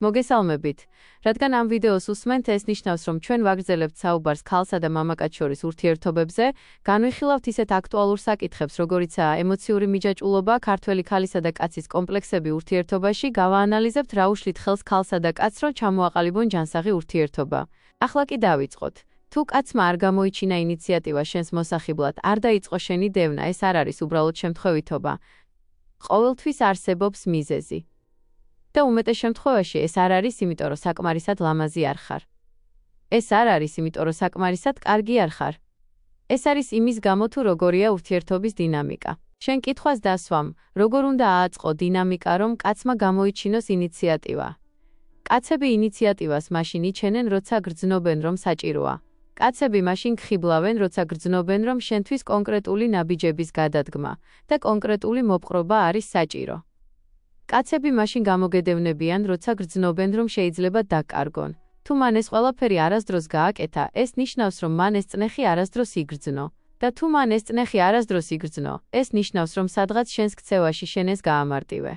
მოგესალმებით. რადგან ამ ვიდეოს უსმენთ, ეს ნიშნავს, რომ ჩვენ ვაგრძელებთ საუბარს ქალსა და მამაკაც შორის ურთიერთობებზე, განვიხილავთ ისეთ აქტუალურ საკითხებს, როგორიცაა ემოციური მიჯაჭვულობა, ქართველი ქალისა და კაცის კომპლექსები ურთიერთობაში, გავაანალიზებთ რა უშლით ხელს ქალსა და კაცს, რომ ჩამოაყალიბონ ჯანსაღი ურთიერთობა. ახლა კი დავიწყოთ. თუ კაცმა არ გამოიჩინა ინიციატივა შენს მოსახიბლად, არ დაიწყო შენი დევნა, ეს არ არის უბრალოდ შემთხვევითობა. ყოველთვის არსებობს მიზეზი. და უმეტეს შემთხვევაში ეს არ არის იმიტომ, რომ საკმარისად ლამაზი არ ხარ. ეს არ არის იმიტომ, რომ საკმარისად კარგი არ ხარ. ეს არის იმის გამო, თუ როგორია ურთიერთობის დინამიკა. შენ კითხვას დასვამ, როგორ უნდა ააწყო დინამიკა, რომ კაცმა გამოიჩინოს ინიციატივა. კაცები ინიციატივას მაშინ იჩენენ, როცა გრძნობენ, რომ საჭიროა. კაცები მაშინ გხიბლავენ, როცა გრძნობენ, რომ შენთვის კონკრეტული ნაბიჯების გადადგმა და კონკრეტული მოპყრობა არის საჭირო. კაცები მაშინ გამოგედევნებიან, როცა გრძნობენ, რომ შეიძლება დაკარგონ. თუ მან ეს ყველაფერი არასდროს გააკეთა, ეს ნიშნავს, რომ მან ეს წნეხი არასდროს იგრძნო. და თუ მან ეს წნეხი არასდროს იგრძნო, ეს ნიშნავს, რომ სადღაც შენს ქცევაში შენ ეს გაამარტივე.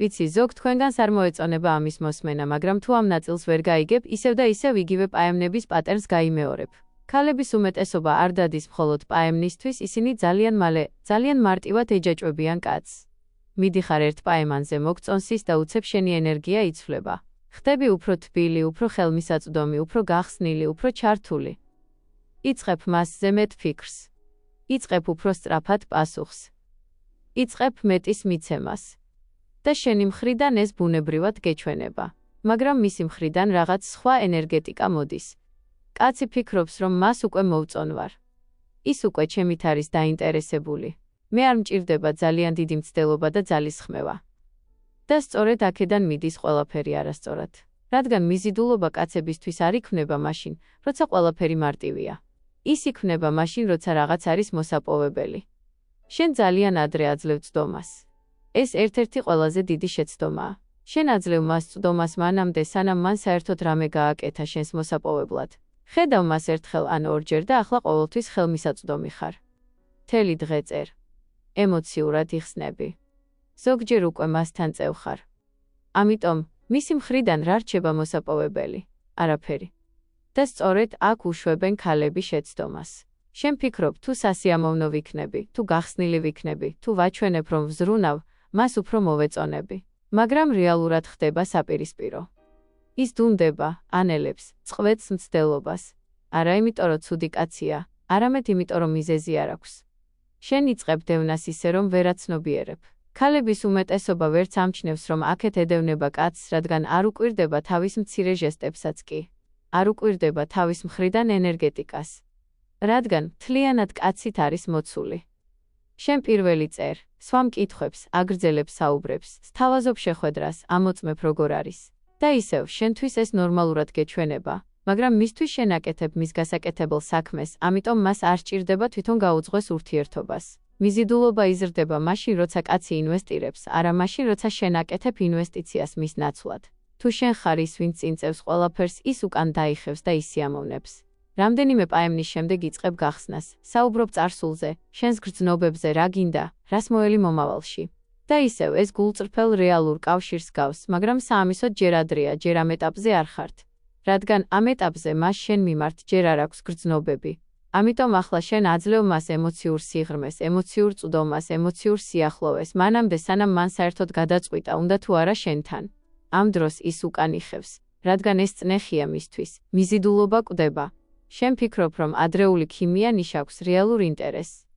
ვიცი, ზოგ თქვენგანს არ მოეწონება ამის მოსმენა, მაგრამ თუ ამ ნაწილს ვერ გაიგებ, ისევ და ისევ იგივე პაემნების პატერნს გაიმეორებ. ქალების უმეტესობა არ დადის მხოლოდ პაემნისთვის, ისინი ძალიან მალე, ძალიან მარტივად ეჯაჭვებიან კაცს. მიდიხარ ერთ პაემანზე, მოგწონსის და უცებ შენი ენერგია იცვლება. ხდები უფრო თბილი, უფრო ხელმისაწვდომი, უფრო გახსნილი, უფრო ჩართული. იწყებ მასზე მეტ ფიქრს. იწყებ უფრო სწრაფად პასუხს. იწყებ მეტის მიცემას. და შენი მხრიდან ეს ბუნებრივად გეჩვენება. მაგრამ მისი მხრიდან რაღაც სხვა ენერგეტიკა მოდის. კაცი ფიქრობს, რომ მას უკვე მოვწონვარ. ის უკვე ჩემით არის დაინტერესებული. მე არ მჭირდება ძალიან დიდი მცდელობა და ძალისხმევა. და სწორედ აქედან მიდის ყველაფერი არასწორად. რადგან მიზიდულობა კაცებისთვის არ იქმნება მაშინ, როცა ყველაფერი მარტივია. ის იქმნება მაშინ, როცა რაღაც არის მოსაპოვებელი. შენ ძალიან ადრე აძლევ ცდომას. ეს ერთ-ერთი ყველაზე დიდი შეცდომაა. შენ აძლევ მას ცდომას მანამდე, სანამ მან საერთოდ რამე გააკეთა შენს მოსაპოვებლად. ხედავ მას ერთხელ ან ორჯერ და ახლა ყოველთვის ხელმისაწვდომი ხარ. მთელი დღე წერ. ემოციურად იხსნები. ზოგჯერ უკვე მასთან წევ ხარ. ამიტომ, მისი მხრიდან რა რჩება მოსაპოვებელი? არაფერი. და სწორედ აქ უშვებენ ქალები შეცდომას. შენ ფიქრობ, თუ სასიამოვნო ვიქნები, თუ გახსნილი ვიქნები, თუ ვაჩვენებ, რომ ვზრუნავ, მას უფრო მოვეწონები. მაგრამ რეალურად ხდება საპირისპირო. ის დუნდება, ანელებს, წყვეტს მცდელობას. არა იმიტომ, რომ ცუდი კაცია, არამედ იმიტომ, რომ მიზეზი არ აქვს. შენ იწყებ დევნას ისე, რომ ვერაცნობიერებ. ქალების უმეტესობა ვერც ამჩნევს, რომ აქეთ ედევნება კაცს, რადგან არ უკვირდება თავის მცირე ჟესტებსაც კი. არ უკვირდება თავის მხრიდან ენერგეტიკას. რადგან მთლიანად კაცით არის მოცული. შენ პირველი წერ, სვამ კითხვებს, აგრძელებს საუბრებს, სთავაზობ შეხვედრას, ამოწმებ როგორ არის. და ისევ, შენთვის ეს ნორმალურად გეჩვენება, მაგრამ მისთვის შენ აკეთებ მის გასაკეთებელ საქმეს, ამიტომ მას არ სჭირდება თვითონ გაუძღვეს ურთიერთობას. მიზიდულობა იზრდება მაშინ, როცა კაცი ინვესტირებს, არა მაშინ, როცა შენ აკეთებ ინვესტიციას მის ნაცვლად. თუ შენ ხარ ის, ვინც წინწევს ყველაფერს, ის უკან დაიხევს და ისიამოვნებს. რამდენიმე პაემნის შემდეგ იწყებ გახსნას, საუბრობ წარსულზე, შენს გრძნობებზე, რა გინდა, რას მოელი მომავალში. და ისევ ეს გულწრფელ რეალურ კავშირს გავს, მაგრამ საამისოდ ჯერ ადრეა, ჯერ ამ ეტაპზე არ ხართ. რადგან ამ ეტაპზე მას შენ მიმართ ჯერ არ აქვს გრძნობები. ამიტომ ახლა შენ აძლევ მას ემოციურ სიღრმეს, ემოციურ წვდომას, ემოციურ სიახლოვეს, მანამდე სანამ მან საერთოდ გადაწყვიტა, უნდა თუ არა შენთან. ამ დროს ის უკან იხევს, რადგან ეს წნეხია მისთვის, მიზიდულობა კვდება. შენ ფიქრობ, რომ ადრეული ქიმია ნიშაქვს რეალურ ინტერესს.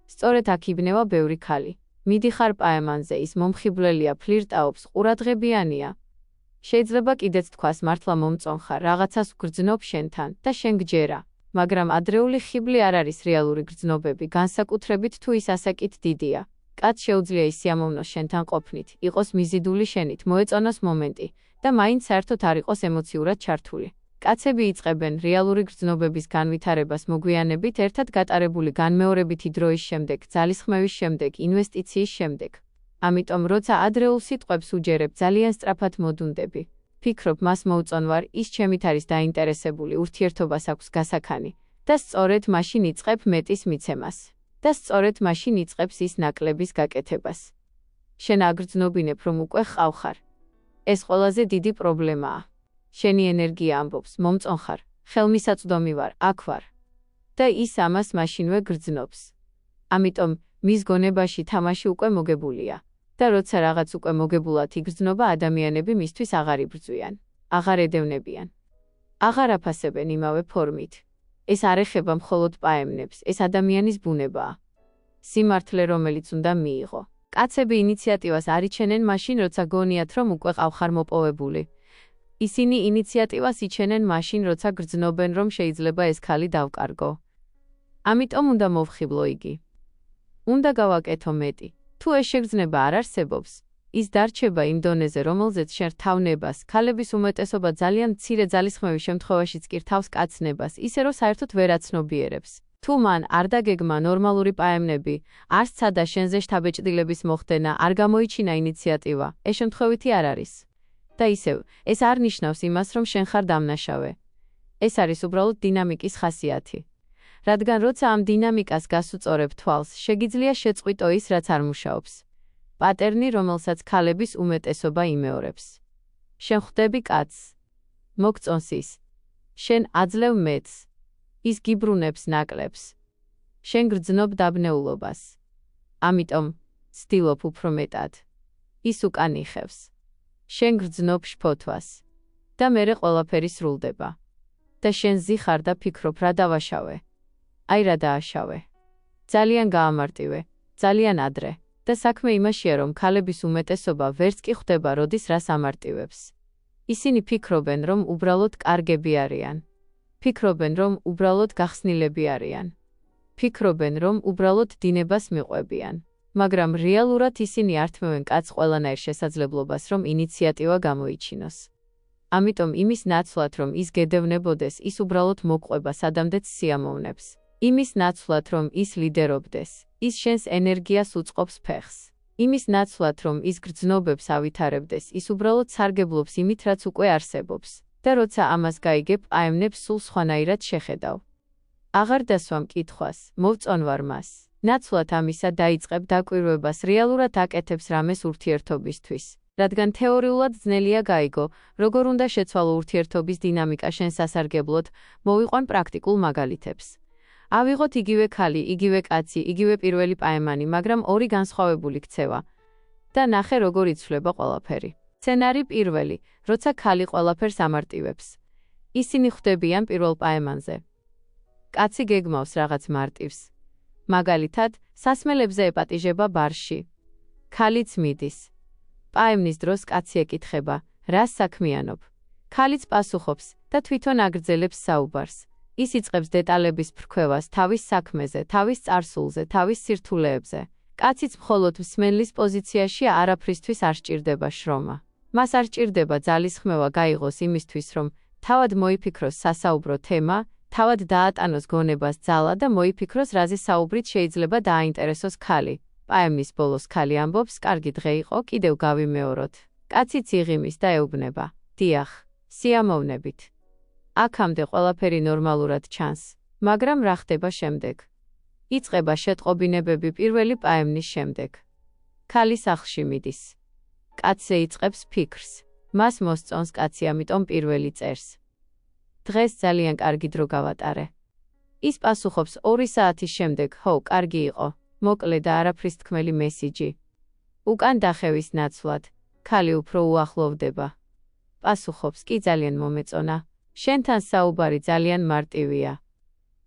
სწორედ აქ იბნევა ბევრი ქალი. მიდიხარ პაემანზე, ის მომხიბვლელია, ფლირტაობს, ყურადღებიანია. შეიძლება კიდეც თქვას, მართლა მომწონხარ, რაღაცას ვგრძნობ შენთან და შენ გჯერა. მაგრამ ადრეული ხიბლი არ არის რეალური გრძნობები, განსაკუთრებით თუ ის ასაკით დიდია. კაცს შეუძლია ისიამოვნოს შენთან ყოფნით, იყოს მიზიდული შენით, მოეწონოს მომენტი და მაინც საერთოდ არ იყოს ემოციურად ჩართული. კაცები იწყებენ რეალური გრძნობების განვითარებას მოგვიანებით ერთად გატარებული განმეორებითი დროის შემდეგ, ძალისხმევის შემდეგ, ინვესტიციის შემდეგ. ამიტომ, როცა ადრეულ სიტყვებს უჯერებ, ძალიან სწრაფად მოდუნდები. ფიქრობ, მას მოვწონვარ, ის ჩემით არის დაინტერესებული, ურთიერთობას აქვს გასაქანი. და სწორედ მაშინ იწყებ მეტის მიცემას. და სწორედ მაშინ იწყებს ის ნაკლების გაკეთებას. შენ აგრძნობინებ, რომ უკვე ხავხარ. ეს ყველაზე დიდი პრობლემაა. შენი ენერგია ამბობს, მომწონხარ, ხელმისაწვდომი ვარ, აქ ვარ. და ის ამას მაშინვე გრძნობს. ამიტომ მის გონებაში თამაში უკვე მოგებულია. და როცა რაღაც უკვე მოგებულად იგრძნობა, ადამიანები მისთვის აღარ იბრძვიან, აღარ ედევნებიან. აღარ აფასებენ იმავე ფორმით. ეს არ ეხება მხოლოდ პაემნებს, ეს ადამიანის ბუნებაა. სიმართლე, რომელიც უნდა მიიღო. კაცები ინიციატივას არიჩენენ მაშინ, როცა გონიათ, რომ უკვე ყავხარ მოპოვებული. ისინი ინიციატივას იჩენენ მაშინ, როცა გრძნობენ, რომ შეიძლება ეს ქალი დავკარგო. ამიტომ უნდა მოვხიბლო იგი. უნდა გავაკეთო მეტი. თუ ეს შეგრძნება არ არსებობს, ის დარჩება იმ დონეზე, რომელზეც შენ რთავნებას, ქალების უმეტესობა ძალიან მცირე ძალისხმევის შემთხვევაშიც კი რთავს კაცნებას, ისე რომ საერთოდ ვერ აცნობიერებს. თუ მან არ დაგეგმა ნორმალური პაემნები, არ სცადა შენზე შთაბეჭდილების მოხდენა, არ გამოიჩინა ინიციატივა, ეს შემთხვევითი არ არის. და ისევ, ეს არ ნიშნავს იმას, რომ შენ ხარ დამნაშავე. ეს არის უბრალოდ დინამიკის ხასიათი. რადგან როცა ამ დინამიკას გასუწორებ თვალს, შეგიძლია შეწყვიტო ის, რაც არ მუშაობს. პატერნი, რომელსაც ქალების უმეტესობა იმეორებს. შენ ხვდები კაცს. მოგწონს ის. შენ აძლევ მეტს. ის გიბრუნებს ნაკლებს. შენ გრძნობ დაბნეულობას. ამიტომ, ცდილობ უფრო მეტად. ის უკან იხევს. შენ გრძნობ შფოთვას. და მერე ყველაფერი სრულდება. და შენ ზიხარ და ფიქრობ, რა დავაშავე. აი რა დააშავე. ძალიან გაამარტივე, ძალიან ადრე. და საქმე იმაშია, რომ ქალების უმეტესობა ვერც კი ხვდება, როდის რას ამარტივებს. ისინი ფიქრობენ, რომ უბრალოდ კარგები არიან. ფიქრობენ, რომ უბრალოდ გახსნილები არიან. ფიქრობენ, რომ უბრალოდ დინებას მიყვებიან. მაგრამ რეალურად ისინი ართმევენ კაცს ყველანაირ შესაძლებლობას, რომ ინიციატივა გამოიჩინოს. ამიტომ იმის ნაცვლად, რომ ის გედევნებოდეს, ის უბრალოდ მოგყვება სადამდეც სიამოვნებს. იმის ნაცვლად, რომ ის ლიდერობდეს, ის შენს ენერგიას უწყობს ფეხს. იმის ნაცვლად, რომ ის გრძნობებს ავითარებდეს, ის უბრალოდ სარგებლობს იმით, რაც უკვე არსებობს. და როცა ამას გაიგებ, პაემნებს სულ სხვანაირად შეხედავ. აღარ დასვამ კითხვას, მოვწონვარ მას. ნაცვლად ამისა დაიწყებ დაკვირვებას, რეალურად აკეთებს რამეს ურთიერთობისთვის. რადგან თეორიულად ძნელია გაიგო, როგორ უნდა შეცვალო ურთიერთობის დინამიკა შენ სასარგებლოდ, მოვიყვან პრაქტიკულ მაგალითებს. ავიღოთ იგივე ქალი, იგივე კაცი, იგივე პირველი პაემანი, მაგრამ ორი განსხვავებული ქცევა. და ნახე, როგორ იცვლება ყველაფერი. სცენარი პირველი, როცა ქალი ყველაფერს ამარტივებს. ისინი ხვდებიან პირველ პაემანზე. კაცი გეგმავს რაღაც მარტივს. მაგალითად, სასმელებზე ეპატიჟება ბარში. ქალიც მიდის. პაემნის დროს კაცი ეკითხება, რას საქმიანობ? ქალიც პასუხობს და თვითონ აგრძელებს საუბარს. ის იწყებს დეტალების ფრქვევას თავის საქმეზე, თავის წარსულზე, თავის სირთულეებზე. კაციც მხოლოდ მსმენლის პოზიციაშია, არაფრისთვის არ სჭირდება შრომა. მას არ სჭირდება ძალისხმევა გაიღოს იმისთვის, რომ თავად მოიფიქროს სასაუბრო თემა, თავად დაატანოს გონებას ძალა და მოიფიქროს, რაზე საუბრით შეიძლება დააინტერესოს ქალი. პაემნის ბოლოს ქალი ამბობს, კარგი დღე იყო, კიდევ გავიმეოროთ. კაციც იღიმის და ეუბნება, დიახ, სიამოვნებით. აქამდე ყველაფერი ნორმალურად ჩანს, მაგრამ რა ხდება შემდეგ? იწყება შეტყობინებები პირველი პაემნის შემდეგ. ქალი სახლში მიდის. კაცზე იწყებს ფიქრს. მას მოსწონს კაცი, ამიტომ პირველი წერს. დღეს ძალიან კარგი დრო გავატარე. ის პასუხობს 2 საათის შემდეგ, ჰო, კარგი იყო. მოკლე და არაფრის თქმელი მესიჯი. უკან დახევის ნაცვლად, ქალი უფრო უახლოვდება. პასუხობს, კი ძალიან მომეწონა. შენთან საუბარი ძალიან მარტივია.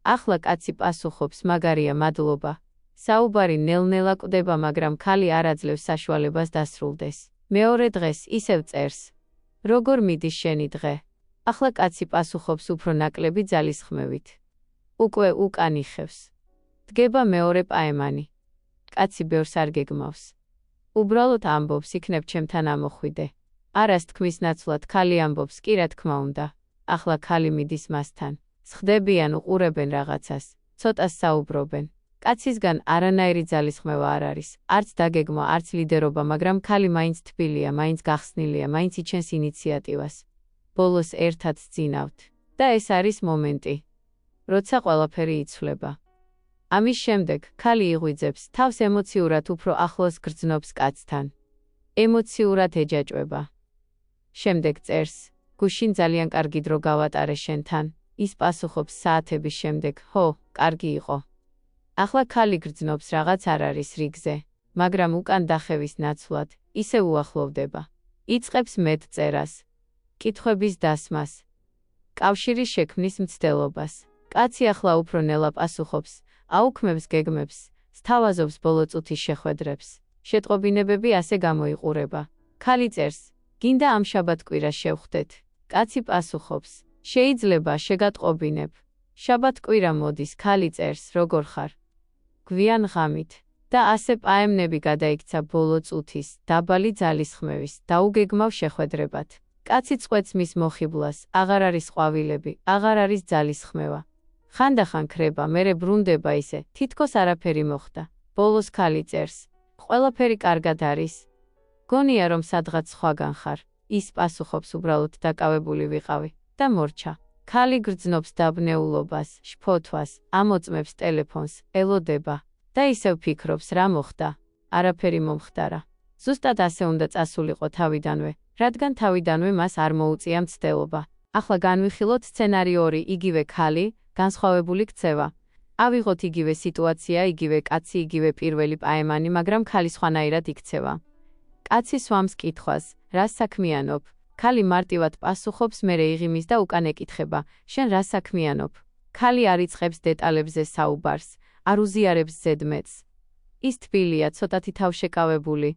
ახლა კაცი პასუხობს, მაგარია, მადლობა. საუბარი ნელ-ნელა კვდება, მაგრამ ქალი არ აძლევს საშუალებას დასრულდეს. მეორე დღეს ისევ წერს. როგორ მიდის შენი დღე? ახლა კაცი პასუხობს უფრო ნაკლები ძალისხმევით. უკვე უკან იხევს. დგება მეორე პაემანი. კაცი ბევრს არ გეგმავს. უბრალოდ ამბობს, იქნებ ჩემთან ამოხვიდე. არას თქმის ნაცვლად ქალი ამბობს, კი რა თქმა უნდა. ახლა ქალი მიდის მასთან. სხდებიან, უყურებენ რაღაცას, ცოტას საუბრობენ. კაცისგან არანაირი ძალისხმევა არ არის, არც დაგეგმა, არც ლიდერობა, მაგრამ ქალი მაინც თბილია, მაინც გახსნილია, მაინც იჩენს ინიციატივას. ბოლოს ერთად სძინავთ. და ეს არის მომენტი, როცა ყველაფერი იცვლება. ამის შემდეგ, ქალი იღვიძებს, თავს ემოციურად უფრო ახლოს გრძნობს კაცთან. ემოციურად ეჯაჭვება. შემდეგ წერს: გუშინ ძალიან კარგი დრო გავატარე შენთან. ის პასუხობს საათების შემდეგ: ჰო, კარგი იყო. ახლა ქალი გრძნობს რაღაც არ არის რიგზე, მაგრამ უკან დახევის ნაცვლად ისე უახლოვდება. იწყებს მეტ წერას, კითხვების დასმას, კავშირის შექმნის მცდელობას. კაცი ახლა უფრო ნელა პასუხობს, აუქმებს გეგმებს, სთავაზობს ბოლო წუთის შეხვედრებს. შეტყობინებები ასე გამოიყურება. ქალი წერს: გინდა ამ შაბათ-კვირას შევხვდეთ. კაცი პასუხობს: შეიძლება შეგატყობინებ. შაბათ-კვირა მოდის. ქალი წერს: როგორ ხარ? გვიან ღამით. და ასე პაემნები გადაიქცა ბოლო წუთის, დაბალი ძალისხმევის, დაუგეგმავ შეხვედრებად. კაცი წყვეტს მის მოხიბლას, აღარ არის ყვავილები, აღარ არის ძალისხმევა. ხანდახან ქრება, მერე ბრუნდება ისე, თითქოს არაფერი მოხდა. ბოლოს ქალი წერს: ყველაფერი კარგად არის. გონია რომ სადღაც სხვაგან ხარ. ის პასუხობს: უბრალოდ დაკავებული ვიყავი და მორჩა. ქალი გრძნობს დაბნეულობას, შფოთვას, ამოწმებს ტელეფონს, ელოდება და ისევ ფიქრობს რა მოხდა. არაფერი მომხდარა. ზუსტად ასე უნდა წასულიყო თავიდანვე, რადგან თავიდანვე მას არ მოუწია მცდელობა. ახლა განვიხილოთ სცენარი 2, იგივე ქალი, განსხვავებული ქცევა. ავიღოთ იგივე სიტუაცია, იგივე კაცი, იგივე პირველი პაემანი, მაგრამ ქალი სხვანაირად იქცევა. კაცი სვამს კითხვას: რას საქმიანობ? ქალი მარტივად პასუხობს, მერე იღიმის და უკან ეკითხება: შენ რას საქმიანობ? ქალი არ იწყებს დეტალებზე საუბარს, არ უზიარებს ზედმეტს. ის თბილია, ცოტათი თავშეკავებული.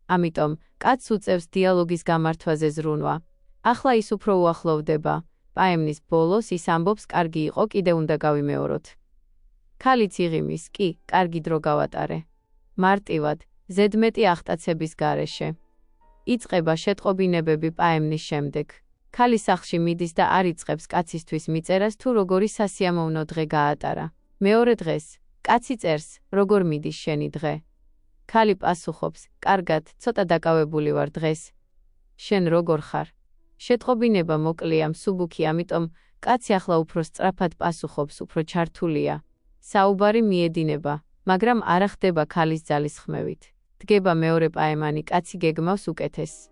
ამიტომ, კაცს უწევს დიალოგის გამართვაზე ზრუნვა. ახლა ის უფრო უახლოვდება. პაემნის ბოლოს ის ამბობს: კარგი იყო, კიდე უნდა გავიმეოროთ. ქალიც იღიმის: კი, კარგი დრო გავატარე. მარტივად, ზედმეტი აღტაცების გარეშე. იწყება შეტყობინებები პაემნის შემდეგ. ქალი სახლში მიდის და არ იწყებს კაცისთვის მიწერას თუ როგორი სასიამოვნო დღე გაატარა. მეორე დღეს, კაცი წერს: როგორ მიდის შენი დღე? ქალი პასუხობს: კარგად, ცოტა დაკავებული ვარ დღეს. შენ როგორ ხარ? შეტყობინება მოკლეა, მსუბუქი, ამიტომ კაცი ახლა უფრო სწრაფად პასუხობს, უფრო ჩართულია. საუბარი მიედინება, მაგრამ არ ხდება ქალის ძალისხმევით. დგება მეორე პაემანი, კაცი გეგმავს უკეთესს.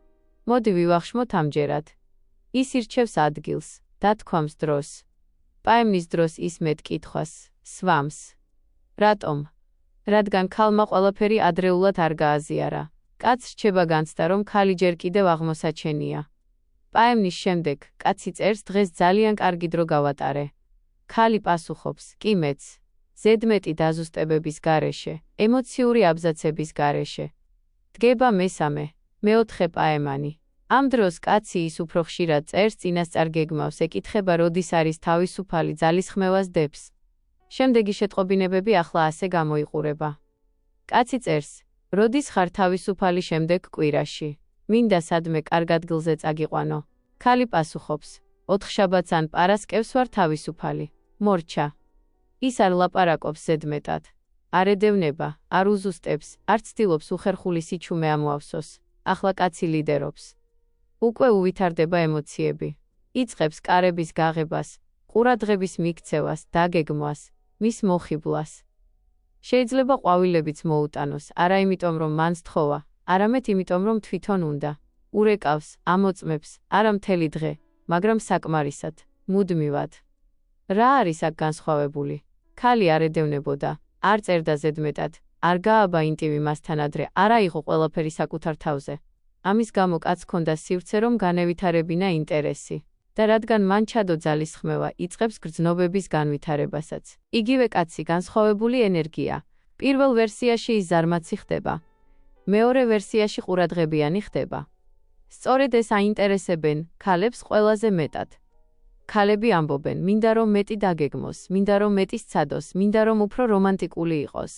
მოდი ვივახშმოთ ამჯერად. ის ირჩევს ადგილს, დათქვამს დროს. პაემნის დროს ის მეტ კითხვას სვამს. რატომ? რადგან ქალმა ყველაფერი ადრეულად არ გააზიარა. კაცს რჩება განცდა, რომ ქალი ჯერ კიდევ აღმოსაჩენია. პაემნის შემდეგ, კაცი წერს: დღეს ძალიან კარგი დრო გავატარე. ქალი პასუხობს: კი მეც. ზედმეტი დაზუსტებების გარეშე, ემოციური აბზაცების გარეშე. დგება მესამე, მეოთხე პაემანი. ამ დროს კაცი ის უფრო ხშირად წერს, წინასწარ გეგმავს, ეკითხება როდის არის თავისუფალი, ძალისხმევას დებს. შემდეგი შეტყობინებები ახლა ასე გამოიყურება. კაცი წერს: როდის ხარ თავისუფალი შემდეგ კვირაში? მინდა სადმე კარგ ადგილზე წაგიყვანო. ქალი პასუხობს: ოთხშაბათს ან პარასკევს ვარ თავისუფალი. მორჩა. ის არ ლაპარაკობს ზედმეტად. არ ედევნება, არ უზუსტებს, არ ცდილობს უხერხული სიჩუმე ამოავსოს. ახლა კაცი ლიდერობს. უკვე უვითარდება ემოციები. იწყებს კარების გაღებას, ყურადღების მიქცევას, დაგეგმვას, მის მოხიბლას. შეიძლება ყვავილებიც მოუტანოს, არა იმიტომ რომ მან სთხოვა, არამედ იმიტომ რომ თვითონ უნდა. ურეკავს, ამოწმებს, არა მთელი დღე, მაგრამ საკმარისად, მუდმივად. რა არის აქ განსხვავებული? ქალი არ ედევნებოდა, არ წერდა ზედმეტად, არ გააბა ინტივი მასთან ადრე, არა იყო ყველაფერი საკუთარ თავზე. ამის გამო კაცს ჰქონდა სივრცე რომ განევითარებინა ინტერესი. და რადგან მან ჩადო ძალისხმევა, იწყებს გრძნობების განვითარებასაც. იგივე კაცი, განსხვავებული ენერგია. პირველ ვერსიაში ის ზარმაცი ხდება. მეორე ვერსიაში ყურადღებიანი ხდება. სწორედ ეს აინტერესებენ ქალებს ყველაზე მეტად. ქალები ამბობენ: მინდა რომ მეტი დაგეგმოს, მინდა რომ მეტი სცადოს, მინდა რომ უფრო რომანტიკული იყოს.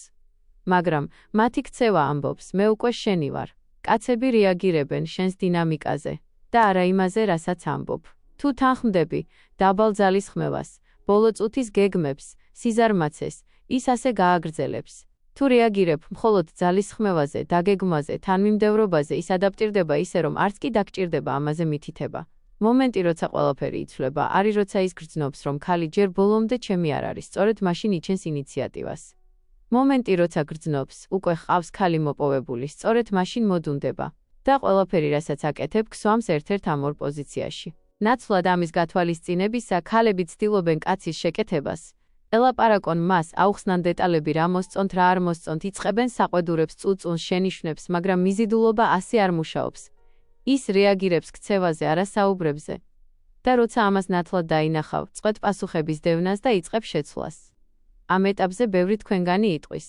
მაგრამ მათი ქცევა ამბობს: მე უკვე შენი ვარ. კაცები რეაგირებენ შენს დინამიკაზე და არა იმაზე, რასაც ამბობ. თუ თანხმდები დაბალ ძალისხმევას, ბოლო წუთის გეგმებს, სიზარმაცეს, ის ასე გააგრძელებს. თუ რეაგირებ მხოლოდ ძალისხმევაზე, დაგეგმვაზე, თანმიმდევრობაზე, ის ადაპტირდება ისე რომ არც კი დაგჭირდება ამაზე მითითება. მომენტი, როცა ყველაფერი იცვლება, არის როცა ის გრძნობს, რომ ქალი ჯერ ბოლომდე ჩემი არ არის, სწორედ მაშინ იჩენს ინიციატივას. მომენტი, როცა გრძნობს, უკვე ჰყავს ქალი მოპოვებული, სწორედ მაშინ მოდუნდება. და ყველაფერი, რასაც აკეთებ, გსვამს ერთ-ერთ ამ ორ პოზიციაში. ნაცვლად ამის გათვალისწინებისა, ქალები ცდილობენ კაცის შეკეთებას. ელაპარაკონ მას, აუხსნან დეტალები, რა მოსწონთ, რა არ მოსწონთ, იწყებენ საყვედურებს, წუწუნს, შენიშვნებს, მაგრამ მიზიდულობა ასე არ მუშაობს. ის რეაგირებს ქცევაზე, არა საუბრებზე. და როცა ამას ნათლად დაინახავ, წყვეტ პასუხების დევნას და იწყებ შეცვლას. ამ ეტაპზე ბევრი თქვენგანი იტყვის.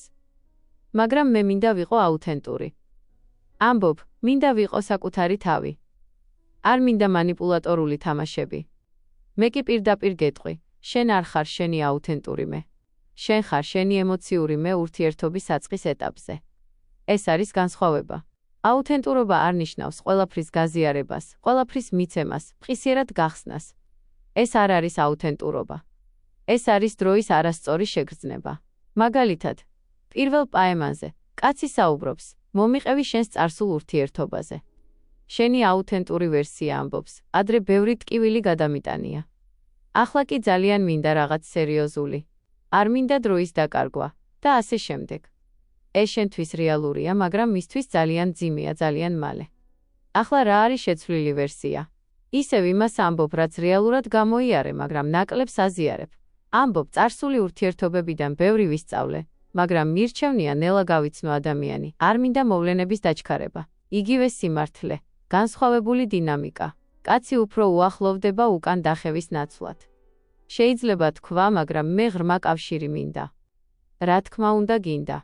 მაგრამ მე მინდა ვიყო აუთენტური. ამბობ, მინდა ვიყო საკუთარი თავი. არ მინდა მანიპულატორული თამაშები. მე კი პირდაპირ გეტყვი, შენ არ ხარ შენი აუთენტური მე. შენ ხარ შენი ემოციური მე ურთიერთობის საწყის ეტაპზე. ეს არის განსხვავება. აუთენტურობა არ ნიშნავს ყველაფრის გაზიარებას, ყველაფრის მიცემას, მყისიერად გახსნას. ეს არ არის აუთენტურობა. ეს არის დროის არასწორი შეგრძნება. მაგალითად, პირველ პაემანზე კაცი საუბრობს, მომიყევი შენს წარსულ ურთიერთობაზე. შენი აუთენტური ვერსია ამბობს, ადრე ბევრი ტკივილი გადამიტანია. ახლა კი ძალიან მინდა რაღაც სერიოზული. არ მინდა დროის დაკარგვა და ასე შემდეგ. ეს შენთვის რეალურია, მაგრამ მისთვის ძალიან ძიმეა, ძალიან მალე. ახლა რა არის შეცვლილი ვერსია? ისევ იმას ამბობ, რაც რეალურად გამოიარე, მაგრამ ნაკლებს აზიარებ. ამბობ, წარსული ურთიერთობებიდან ბევრი ვისწავლე, მაგრამ მირჩევნია ნელა გავიცნო ადამიანი, არ მინდა მოვლენების დაჩქარება. იგივე სიმართლე, განსხვავებული დინამიკა. კაცი უფრო უახლოვდება უკან დახევის ნაცვლად. შეიძლება თქვა, მაგრამ მე ღრმა კავშირი მინდა. რა თქმა უნდა გინდა.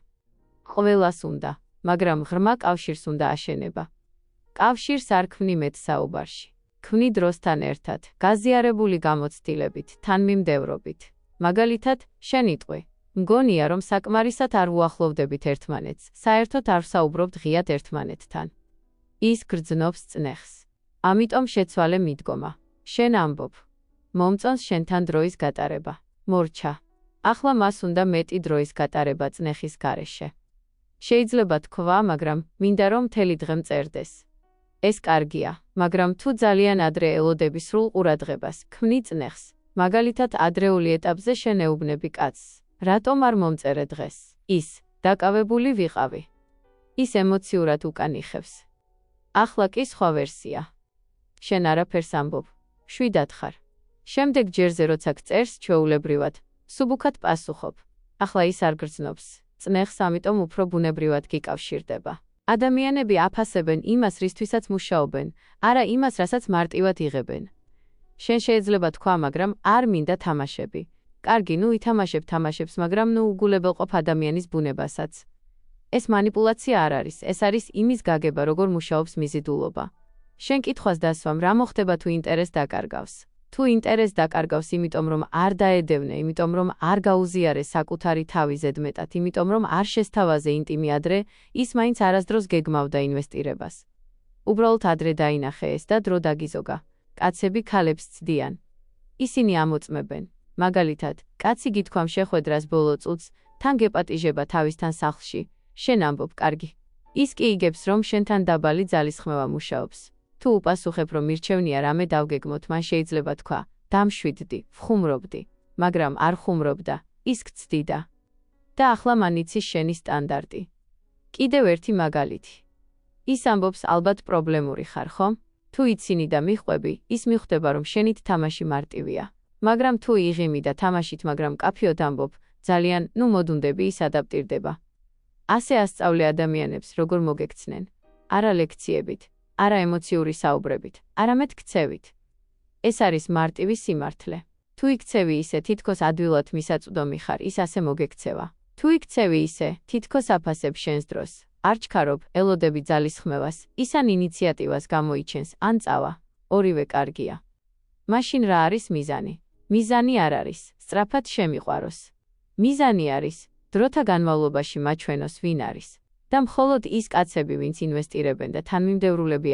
ყველას უნდა, მაგრამ ღრმა კავშირს უნდა აშენება. კავშირს არ ქმნი მეტ საუბარში. ქმნი დროსთან ერთად, გაზიარებული გამოცდილებით, თანმიმდევრობით. მაგალითად, შენ იტყვი, მგონია, რომ საკმარისად არ უახლოვდებით ერთმანეთს, საერთოდ არ ვსაუბრობთ ღიად ერთმანეთთან. ის გრძნობს წნეხს. ამიტომ შეცვალე მიდგომა. შენ ამბობ. მომწონს შენთან დროის გატარება. მორჩა. ახლა მას უნდა მეტი დროის გატარება წნეხის გარეშე. შეიძლება თქვა, მაგრამ მინდა რომ მთელი დღე მწერდეს. ეს კარგია, მაგრამ თუ ძალიან ადრე ელოდები სრულ ყურადღებას, ქმნი წნეხს. მაგალითად, ადრეული ეტაპზე შენეუბნები კაცს. რატომ არ მომწერე დღეს? ის, დაკავებული ვიყავი. ის ემოციურად უკან იხევს. ახლა კი სხვა ვერსია. შენ არაფერს ამბობ. შვიდად ხარ. შემდეგ ჯერზე როცა გწერს ჩვეულებრივად, სუბუქად პასუხობ. ახლა ის არ გრძნობს. წნეხს, ამიტომ უფრო ბუნებრივად გიკავშირდება. ადამიანები აფასებენ იმას, რისთვისაც მუშაობენ, არა იმას, რასაც მარტივად იღებენ. შენ შეიძლება თქვა, მაგრამ არ მინდა თამაშები. კარგი, ნუ ითამაშებ თამაშებს, მაგრამ ნუ უგულებელყოფ ადამიანის ბუნებასაც. ეს მანიპულაცია არ არის, ეს არის იმის გაგება, როგორ მუშაობს მიზიდულობა. შენ კითხვას დასვამ, რა მოხდება თუ ინტერესს დაკარგავს. თუ ინტერესს დაკარგავს, იმიტომ რომ არ დაედევნე, იმიტომ რომ არ გაუზიარე საკუთარი თავი ზედმეტად, იმიტომ რომ არ შესთავაზე ინტიმი ადრე, ის მაინც არასდროს გეგმავდა ინვესტირებას. უბრალოდ ადრე დაინახე ეს და დრო დაგიზოგა. კაცები ქალებს ცდიან. ისინი ამოწმებენ. მაგალითად, კაცი გითქვამ შეხვედრას ბოლო წუთს, თან გეპატიჟება თავისთან სახლში. შენ ამბობ, კარგი. ის კი იგებს, რომ შენთან დაბალი ძალისხმევა მუშაობს. თუ უპასუხებ, რომ მირჩევნია რამე დავგეგმოთ, მან შეიძლება თქვა, დამშვიდდი, ვხუმრობდი, მაგრამ არ ხუმრობდა, ის გცდიდა. და ახლა მან იცის შენი სტანდარტი. კიდევ ერთი მაგალითი. ის ამბობს, ალბათ პრობლემური ხარ, ხომ? თუ იცინი და მიხვები, ის მიხვდება, რომ შენით თამაში მარტივია. მაგრამ თუ იღიმი და თამაშით, მაგრამ კაფიოდ ამბობ, ძალიან, ნუ მოდუნდები, ის ადაპტირდება. ასე ასწავლე ადამიანებს, როგორ მოგექცნენ. არა ლექციებით, არა ემოციური საუბრებით, არამედ ქცევით. ეს არის მარტივი სიმართლე. თუ იქცევი ისე, თითქოს ადვილად მისაწვდომი ხარ, ის ასე მოგექცევა. თუ იქცევი ისე, თითქოს აფასებ შენს დროს. არ ჩქარობ, ელოდები ძალისხმევას, ის ან ინიციატივას გამოიჩენს, ან წავა. ორივე კარგია. მაშინ რა არის მიზანი? მიზანი არ არის, სწრაფად შემიყვაროს. მიზანი არის, დროთა განმავლობაში მაჩვენოს ვინ არის. და მხოლოდ ის კაცები, ვინც ინვესტირებენ და თანმიმდევრულები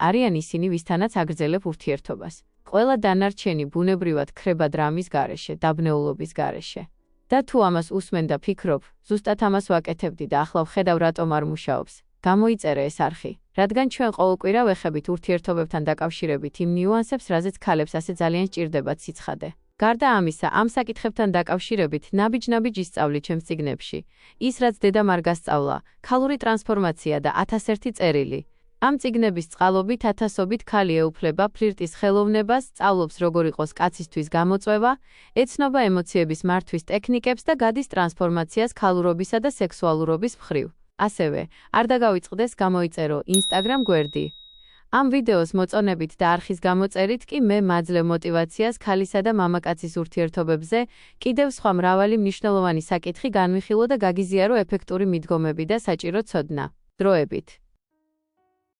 არიან ისინი, ვისთანაც აგრძელებ ურთიერთობას. ყველა დანარჩენი ბუნებრივად ქრება დრამის გარეშე, დაბნეულობის გარეშე. და თუ ამას უსმენ და ფიქრობ, ზუსტად ამას ვაკეთებდი და ახლა ვხედავ, რატომ არ მუშაობს. გამოიწერე ეს არხი, რადგან ჩვენ ყოველკვირა ვეხებით ურთიერთობებთან დაკავშირებით იმ ნიუანსებს, რაზეც ქალებს ასე ძალიან სჭირდებათ სიცხადე. გარდა ამისა, ამ საკითხებთან დაკავშირებით ნაბიჯ-ნაბიჯ ისწავლი ჩემს წიგნებში. ის, რაც დედამ არ გასწავლა, ქალური ტრანსფორმაცია და 1001 წერილი. ამ წიგნების წყალობით ათასობით ქალი ეუფლება ფლირტის ხელოვნებას, სწავლობს როგორ იყოს კაცისთვის გამოწვევა, ეცნობა ემოციების მართვის ტექნიკებს და გადის ტრანსფორმაციას ქალურობისა და სექსუალურობის მხრივ. ასევე, არ დაგავიწყდეს გამოიწერო Instagram გვერდი. ამ ვიდეოს მოწონებით და არხის გამოწერით კი მე მაძლევ მოტივაციას ქალისა და მამაკაცის ურთიერთობებზე, კიდევ სხვა მრავალი მნიშვნელოვანი საკითხი განვიხილო და გაგიზიარო ეფექტური მიდგომები და საჭირო ცოდნა. დროებით.